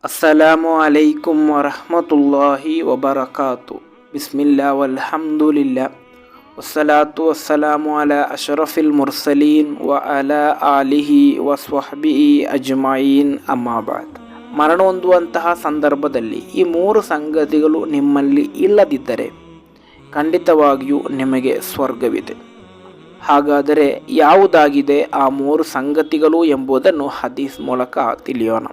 ಅಸ್ಸಲಾಮು ಅಲೈಕುಂ ವರಹಮತುಲ್ಲಾಹಿ ವಬರಕಾತು. ಬಿಸ್ಮಿಲ್ಲಾ ವಲ್ಹಮ್ದುಲಿಲ್ಲಾ ವಸ್ಸಲಾತು ವಸ್ಸಲಾಮು ಅಲಾ ಅಶ್ರಫಿಲ್ ಮುರ್ಸಲೀನ್ ವ ಅಲಾ ಆಲಿಹಿ ವಸ್ವಹ್ಬಿಹಿ ಅಜ್ಮಯೀನ್ ಅಮ್ಮಾಬಾದ್. ಮರಣ ಹೊಂದುವಂತಹ ಸಂದರ್ಭದಲ್ಲಿ ಈ ಮೂರು ಸಂಗತಿಗಳು ನಿಮ್ಮಲ್ಲಿ ಇಲ್ಲದಿದ್ದರೆ ಖಂಡಿತವಾಗಿಯೂ ನಿಮಗೆ ಸ್ವರ್ಗವಿದೆ. ಹಾಗಾದರೆ ಯಾವುದಾಗಿದೆ ಆ ಮೂರು ಸಂಗತಿಗಳು ಎಂಬುದನ್ನು ಹದೀಸ್ ಮೂಲಕ ತಿಳಿಯೋಣ.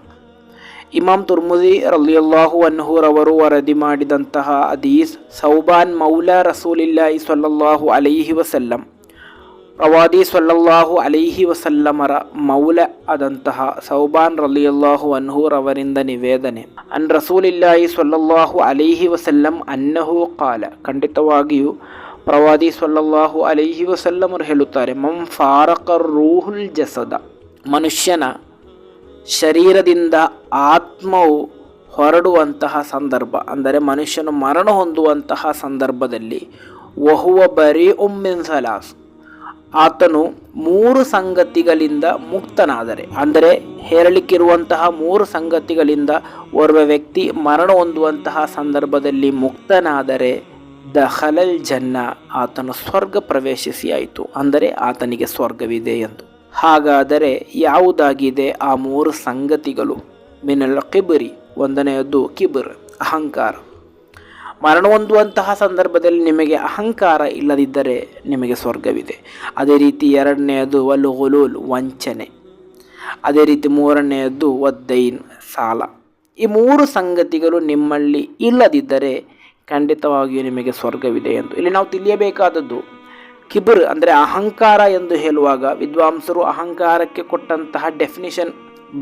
ಇಮಾಮ್ ತುರ್ಮುದಿ ರಲಿಯಲ್ಲಾಹು ಅನ್ಹು ರವರು ವರದಿ ಮಾಡಿದಂತಹ ಹದೀಸ್, ಸೌಬಾನ್ ಮೌಲಾ ರಸೂಲಿಲ್ಲಾಹಿ ಸ್ವಲ್ಲಲ್ಲಾಹು ಅಲೈಹಿ ವಸಲ್ಲಂ, ಪ್ರವಾದಿ ಸ್ವಲ್ಲಲ್ಲಾಹು ಅಲೈಹಿ ವಸಲ್ಲಮರ ಮೌಲ ಆದಂತಹ ಸೌಬಾನ್ ರಲಿಯಲ್ಲಾಹು ಅನ್ಹು ರವರಿಂದ ನಿವೇದನೆ, ಅನ್ ರಸೂಲಿಲ್ಲಾಹಿ ಸ್ವಲ್ಲಲ್ಲಾಹು ಅಲೈಹಿ ವಸಲ್ಲಂ ಅನ್ನಹು ಕಾಲ, ಖಂಡಿತವಾಗಿಯೂ ಪ್ರವಾದಿ ಸ್ವಲ್ಲಲ್ಲಾಹು ಅಲೈಹಿ ವಸಲ್ಲಮರು ಹೇಳುತ್ತಾರೆ, ಮಂ ಫಾರಕ ರೂಹುಲ್ ಜಸದ, ಮನುಷ್ಯನ ಶರೀರದಿಂದ ಆತ್ಮವು ಹೊರಡುವಂತಹ ಸಂದರ್ಭ, ಅಂದರೆ ಮನುಷ್ಯನು ಮರಣ ಹೊಂದುವಂತಹ ಸಂದರ್ಭದಲ್ಲಿ, ವಹುವ ಬರೀ ಮಿನ್ ಸಲಾಸ್, ಆತನು ಮೂರು ಸಂಗತಿಗಳಿಂದ ಮುಕ್ತನಾದರೆ, ಅಂದರೆ ಹೇಳಲಿಕ್ಕಿರುವಂತಹ ಮೂರು ಸಂಗತಿಗಳಿಂದ ಓರ್ವ ವ್ಯಕ್ತಿ ಮರಣ ಹೊಂದುವಂತಹ ಸಂದರ್ಭದಲ್ಲಿ ಮುಕ್ತನಾದರೆ, ದಖಲಲ್ ಜನ್ನ, ಆತನು ಸ್ವರ್ಗ ಪ್ರವೇಶಿಸಿಯಾಯಿತು, ಅಂದರೆ ಆತನಿಗೆ ಸ್ವರ್ಗವಿದೆ ಎಂದು. ಹಾಗಾದರೆ ಯಾವುದಾಗಿದೆ ಆ ಮೂರು ಸಂಗತಿಗಳು? ಮಿನಲ್ ಕಿಬ್ರಿ, ಒಂದನೆಯದ್ದು ಕಿಬ್ರ್, ಅಹಂಕಾರ. ಮರಣ ಹೊಂದುವಂತಹ ಸಂದರ್ಭದಲ್ಲಿ ನಿಮಗೆ ಅಹಂಕಾರ ಇಲ್ಲದಿದ್ದರೆ ನಿಮಗೆ ಸ್ವರ್ಗವಿದೆ. ಅದೇ ರೀತಿ ಎರಡನೆಯದು ವಲ್ ಗುಲೂಲ್, ವಂಚನೆ. ಅದೇ ರೀತಿ ಮೂರನೆಯದ್ದು ವದ್ದೈನ್, ಸಾಲ. ಈ ಮೂರು ಸಂಗತಿಗಳು ನಿಮ್ಮಲ್ಲಿ ಇಲ್ಲದಿದ್ದರೆ ಖಂಡಿತವಾಗಿಯೂ ನಿಮಗೆ ಸ್ವರ್ಗವಿದೆ ಎಂದು. ಇಲ್ಲಿ ನಾವು ತಿಳಿಯಬೇಕಾದದ್ದು, ಕಿಬ್ರ್ ಅಂದರೆ ಅಹಂಕಾರ ಎಂದು ಹೇಳುವಾಗ ವಿದ್ವಾಂಸರು ಅಹಂಕಾರಕ್ಕೆ ಕೊಟ್ಟಂತಹ ಡೆಫಿನಿಷನ್,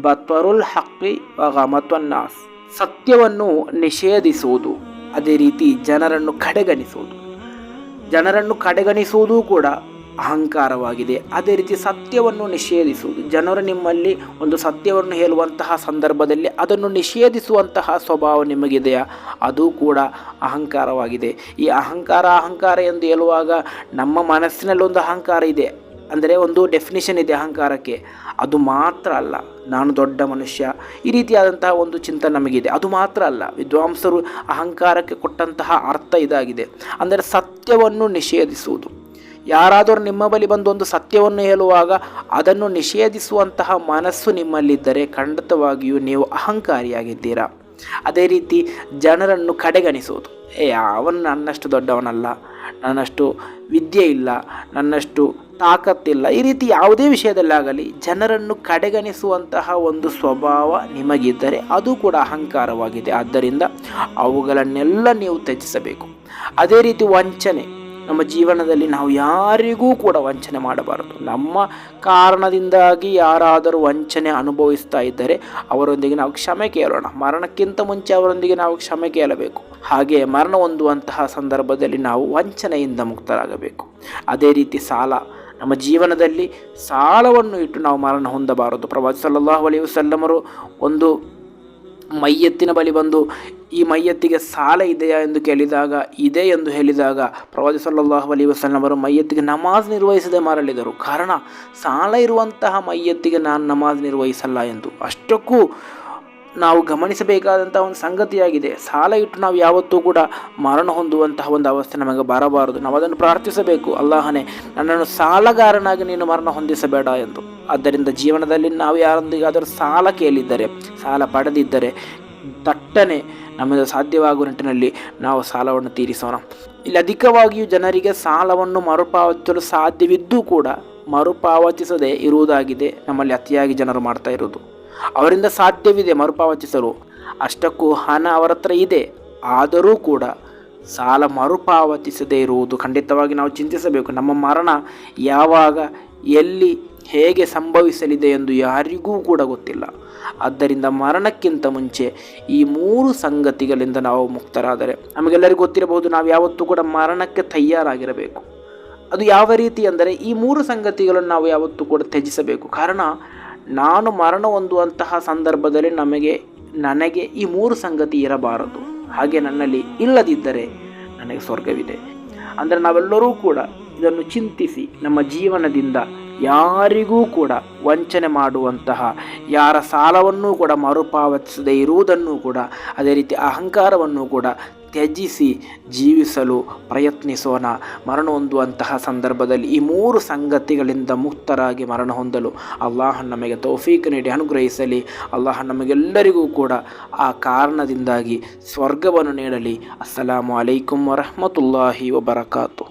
ಬತ್ವರುಲ್ ಹಕ್ಕಿ ವ ಗಮತ್ವನ್ ನಾಸ್, ಸತ್ಯವನ್ನು ನಿಷೇಧಿಸುವುದು, ಅದೇ ರೀತಿ ಜನರನ್ನು ಕಡೆಗಣಿಸುವುದು ಕೂಡ ಅಹಂಕಾರವಾಗಿದೆ. ಅದೇ ರೀತಿ ಸತ್ಯವನ್ನು ನಿಷೇಧಿಸುವುದು, ಜನರು ನಿಮ್ಮಲ್ಲಿ ಒಂದು ಸತ್ಯವನ್ನು ಹೇಳುವಂತಹ ಸಂದರ್ಭದಲ್ಲಿ ಅದನ್ನು ನಿಷೇಧಿಸುವಂತಹ ಸ್ವಭಾವ ನಿಮಗಿದೆಯಾ, ಅದು ಕೂಡ ಅಹಂಕಾರವಾಗಿದೆ. ಈ ಅಹಂಕಾರ ಎಂದು ಹೇಳುವಾಗ ನಮ್ಮ ಮನಸ್ಸಿನಲ್ಲಿ ಒಂದು ಅಹಂಕಾರ ಇದೆ, ಅಂದರೆ ಒಂದು ಡೆಫಿನಿಷನ್ ಇದೆ ಅಹಂಕಾರಕ್ಕೆ. ಅದು ಮಾತ್ರ ಅಲ್ಲ, ನಾನು ದೊಡ್ಡ ಮನುಷ್ಯ, ಈ ರೀತಿಯಾದಂತಹ ಒಂದು ಚಿಂತನೆ ನಮಗಿದೆ. ಅದು ಮಾತ್ರ ಅಲ್ಲ, ವಿದ್ವಾಂಸರು ಅಹಂಕಾರಕ್ಕೆ ಕೊಟ್ಟಂತಹ ಅರ್ಥ ಇದಾಗಿದೆ, ಅಂದರೆ ಸತ್ಯವನ್ನು ನಿಷೇಧಿಸುವುದು. ಯಾರಾದರೂ ನಿಮ್ಮ ಬಳಿ ಬಂದು ಒಂದು ಸತ್ಯವನ್ನು ಹೇಳುವಾಗ ಅದನ್ನು ನಿಷೇಧಿಸುವಂತಹ ಮನಸ್ಸು ನಿಮ್ಮಲ್ಲಿದ್ದರೆ ಖಂಡಿತವಾಗಿಯೂ ನೀವು ಅಹಂಕಾರಿಯಾಗಿದ್ದೀರಾ. ಅದೇ ರೀತಿ ಜನರನ್ನು ಕಡೆಗಣಿಸುವುದು, ಅವನು ನನ್ನಷ್ಟು ದೊಡ್ಡವನಲ್ಲ, ನನ್ನಷ್ಟು ವಿದ್ಯೆ ಇಲ್ಲ, ನನ್ನಷ್ಟು ತಾಕತ್ತಿಲ್ಲ, ಈ ರೀತಿ ಯಾವುದೇ ವಿಷಯದಲ್ಲಾಗಲಿ ಜನರನ್ನು ಕಡೆಗಣಿಸುವಂತಹ ಒಂದು ಸ್ವಭಾವ ನಿಮಗಿದ್ದರೆ ಅದು ಕೂಡ ಅಹಂಕಾರವಾಗಿದೆ. ಆದ್ದರಿಂದ ಅವುಗಳನ್ನೆಲ್ಲ ನೀವು ತ್ಯಜಿಸಬೇಕು. ಅದೇ ರೀತಿ ವಂಚನೆ, ನಮ್ಮ ಜೀವನದಲ್ಲಿ ನಾವು ಯಾರಿಗೂ ಕೂಡ ವಂಚನೆ ಮಾಡಬಾರದು. ನಮ್ಮ ಕಾರಣದಿಂದಾಗಿ ಯಾರಾದರೂ ವಂಚನೆ ಅನುಭವಿಸ್ತಾ ಇದ್ದರೆ ಅವರೊಂದಿಗೆ ನಾವು ಕ್ಷಮೆ ಕೇಳೋಣ. ಮರಣಕ್ಕಿಂತ ಮುಂಚೆ ಅವರೊಂದಿಗೆ ನಾವು ಕ್ಷಮೆ ಕೇಳಬೇಕು. ಹಾಗೆ ಮರಣ ಹೊಂದುವಂತಹ ಸಂದರ್ಭದಲ್ಲಿ ನಾವು ವಂಚನೆಯಿಂದ ಮುಕ್ತರಾಗಬೇಕು. ಅದೇ ರೀತಿ ಸಾಲ, ನಮ್ಮ ಜೀವನದಲ್ಲಿ ಸಾಲವನ್ನು ಇಟ್ಟು ನಾವು ಮರಣ ಹೊಂದಬಾರದು. ಪ್ರವಾದಿ ಸಲ್ಲಲ್ಲಾಹು ಅಲೈಹಿ ವಸಲ್ಲಮರು ಒಂದು ಮಯ್ಯತ್ತಿನ ಬಳಿ ಬಂದು, ಈ ಮಯ್ಯತ್ತಿಗೆ ಸಾಲ ಇದೆಯಾ ಎಂದು ಕೇಳಿದಾಗ ಇದೆ ಎಂದು ಹೇಳಿದಾಗ ಪ್ರವಾದಿ ಸಲ್ಲಲ್ಲಾಹು ಅಲೈಹಿ ವಸಲ್ಲಮರು ಮಯ್ಯತ್ತಿಗೆ ನಮಾಜ್ ನಿರ್ವಹಿಸದೆ ಮರಳಿದರು. ಕಾರಣ, ಸಾಲ ಇರುವಂತಹ ಮಯ್ಯತ್ತಿಗೆ ನಾನು ನಮಾಜ್ ನಿರ್ವಹಿಸಲ್ಲ ಎಂದು. ಅಷ್ಟಕ್ಕೂ ನಾವು ಗಮನಿಸಬೇಕಾದಂಥ ಒಂದು ಸಂಗತಿಯಾಗಿದೆ. ಸಾಲ ಇಟ್ಟು ನಾವು ಯಾವತ್ತೂ ಕೂಡ ಮರಣ ಹೊಂದುವಂತಹ ಒಂದು ಅವಸ್ಥೆ ನಮಗೆ ಬರಬಾರದು. ನಾವು ಅದನ್ನು ಪ್ರಾರ್ಥಿಸಬೇಕು, ಅಲ್ಲಾಹನೇ ನನ್ನನ್ನು ಸಾಲಗಾರನಾಗಿ ನೀನು ಮರಣ ಹೊಂದಿಸಬೇಡ ಎಂದು. ಆದ್ದರಿಂದ ಜೀವನದಲ್ಲಿ ನಾವು ಯಾರೊಂದಿಗಾದರೂ ಸಾಲ ಕೇಳಿದ್ದರೆ, ಸಾಲ ಪಡೆದಿದ್ದರೆ ತಟ್ಟನೆ ನಮಗೆ ಸಾಧ್ಯವಾಗುವ ನಿಟ್ಟಿನಲ್ಲಿ ನಾವು ಸಾಲವನ್ನು ತೀರಿಸೋಣ. ಇಲ್ಲಿ ಅಧಿಕವಾಗಿಯೂ ಜನರಿಗೆ ಸಾಲವನ್ನು ಮರುಪಾವತಿಸಲು ಸಾಧ್ಯವಿದ್ದೂ ಕೂಡ ಮರುಪಾವತಿಸದೇ ಇರುವುದಾಗಿದೆ ನಮ್ಮಲ್ಲಿ ಅತಿಯಾಗಿ ಜನರು ಮಾಡ್ತಾ ಇರುವುದು. ಅವರಿಂದ ಸಾಧ್ಯವಿದೆ ಮರುಪಾವತಿಸಲು, ಅಷ್ಟಕ್ಕೂ ಹಣ ಅವರ ಹತ್ರ ಇದೆ, ಆದರೂ ಕೂಡ ಸಾಲ ಮರುಪಾವತಿಸದೇ ಇರುವುದು ಖಂಡಿತವಾಗಿ ನಾವು ಚಿಂತಿಸಬೇಕು. ನಮ್ಮ ಮರಣ ಯಾವಾಗ, ಎಲ್ಲಿ, ಹೇಗೆ ಸಂಭವಿಸಲಿದೆ ಎಂದು ಯಾರಿಗೂ ಕೂಡ ಗೊತ್ತಿಲ್ಲ. ಆದ್ದರಿಂದ ಮರಣಕ್ಕಿಂತ ಮುಂಚೆ ಈ ಮೂರು ಸಂಗತಿಗಳಿಂದ ನಾವು ಮುಕ್ತರಾದರೆ, ನಮಗೆಲ್ಲರಿಗೂ ಗೊತ್ತಿರಬಹುದು, ನಾವು ಯಾವತ್ತೂ ಕೂಡ ಮರಣಕ್ಕೆ ತಯಾರಾಗಿರಬೇಕು. ಅದು ಯಾವ ರೀತಿ ಅಂದರೆ, ಈ ಮೂರು ಸಂಗತಿಗಳನ್ನು ನಾವು ಯಾವತ್ತೂ ಕೂಡ ತ್ಯಜಿಸಬೇಕು. ಕಾರಣ, ನಾನು ಮರಣ ಹೊಂದುವಂತಹ ಸಂದರ್ಭದಲ್ಲಿ ನನಗೆ ಈ ಮೂರು ಸಂಗತಿ ಇರಬಾರದು. ಹಾಗೆ ನನ್ನಲ್ಲಿ ಇಲ್ಲದಿದ್ದರೆ ನನಗೆ ಸ್ವರ್ಗವಿದೆ. ಅಂದರೆ ನಾವೆಲ್ಲರೂ ಕೂಡ ಇದನ್ನು ಚಿಂತಿಸಿ ನಮ್ಮ ಜೀವನದಿಂದ ಯಾರಿಗೂ ಕೂಡ ವಂಚನೆ ಮಾಡುವಂತಹ, ಯಾರ ಸಾಲವನ್ನೂ ಕೂಡ ಮರುಪಾವತಿಸದೇ ಇರುವುದನ್ನು ಕೂಡ, ಅದೇ ರೀತಿ ಅಹಂಕಾರವನ್ನು ಕೂಡ ತ್ಯಜಿಸಿ ಜೀವಿಸಲು ಪ್ರಯತ್ನಿಸೋಣ. ಮರಣ ಹೊಂದುವಂತಹ ಸಂದರ್ಭದಲ್ಲಿ ಈ 3 ಸಂಗತಿಗಳಿಂದ ಮುಕ್ತರಾಗಿ ಮರಣ ಹೊಂದಲು ಅಲ್ಲಾಹ ನಮಗೆ ತೌಫೀಕ್ ನೀಡಿ ಅನುಗ್ರಹಿಸಲಿ. ಅಲ್ಲಾಹ ನಮಗೆಲ್ಲರಿಗೂ ಕೂಡ ಆ ಕಾರಣದಿಂದಾಗಿ ಸ್ವರ್ಗವನ್ನು ನೀಡಲಿ. ಅಸ್ಸಲಾಮು ಅಲೈಕುಂ ವರಹಮತುಲ್ಲಾಹಿ ವಬರಕಾತು.